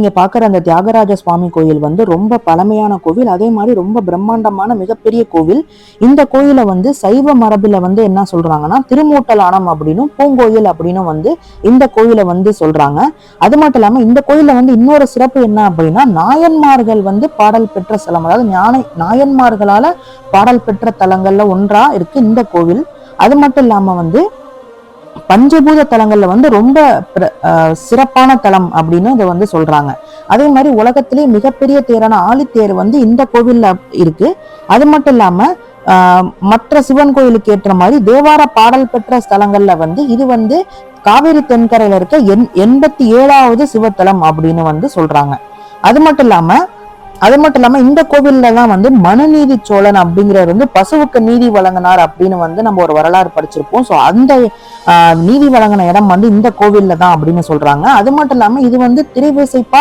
நீங்க பாக்குற அந்த தியாகராஜ சுவாமி கோயில் வந்து ரொம்ப பழமையான கோவில், அதே மாதிரி ரொம்ப பிரம்மாண்டமான மிகப்பெரிய கோவில். இந்த கோயிலை வந்து சைவ மரபுல வந்து என்ன சொல்றாங்கன்னா திருமூட்டலானம் அப்படின்னு பூங்கோயில் அப்படின்னு வந்து இந்த கோயிலை வந்து சொல்றாங்க. அது மட்டும் இல்லாம இந்த கோயில்ல வந்து இன்னொரு சிறப்பு என்ன அப்படின்னா நாயன்மார்கள் வந்து பாடல் பெற்ற ஸ்தலம், அதாவது நாயன்மார்களால பாடல் பெற்ற தலங்கள்ல ஒன்றா இருக்கு இந்த கோவில். அது மட்டும் இல்லாம வந்து பஞ்சபூத தலங்கள்ல வந்து ரொம்ப சிறப்பான தலம் அப்படின்னு இதை வந்து சொல்றாங்க. அதே மாதிரி உலகத்திலேயே மிகப்பெரிய தேரான ஆழித்தேர் வந்து இந்த கோவில்ல இருக்கு. அது மட்டும் இல்லாம மற்ற சிவன் கோயிலுக்கு ஏற்ற மாதிரி தேவார பாடல் பெற்ற ஸ்தலங்கள்ல வந்து இது வந்து காவிரி தென்கரையில இருக்க 87வது சிவத்தலம் அப்படின்னு வந்து சொல்றாங்க. அது மட்டும் இல்லாம இந்த கோவில்ல தான் வந்து மனுநீதி சோழன் அப்படிங்கிறவர் வந்து பசுவுக்கு நீதி வழங்கினார் அப்படின்னு வந்து நம்ம ஒரு வரலாறு படிச்சிருப்போம். ஸோ அந்த நீதி வழங்கின இடம் வந்து இந்த கோவில்ல தான் அப்படின்னு சொல்றாங்க. அது மட்டும் இல்லாம இது வந்து திரைவிசைப்பா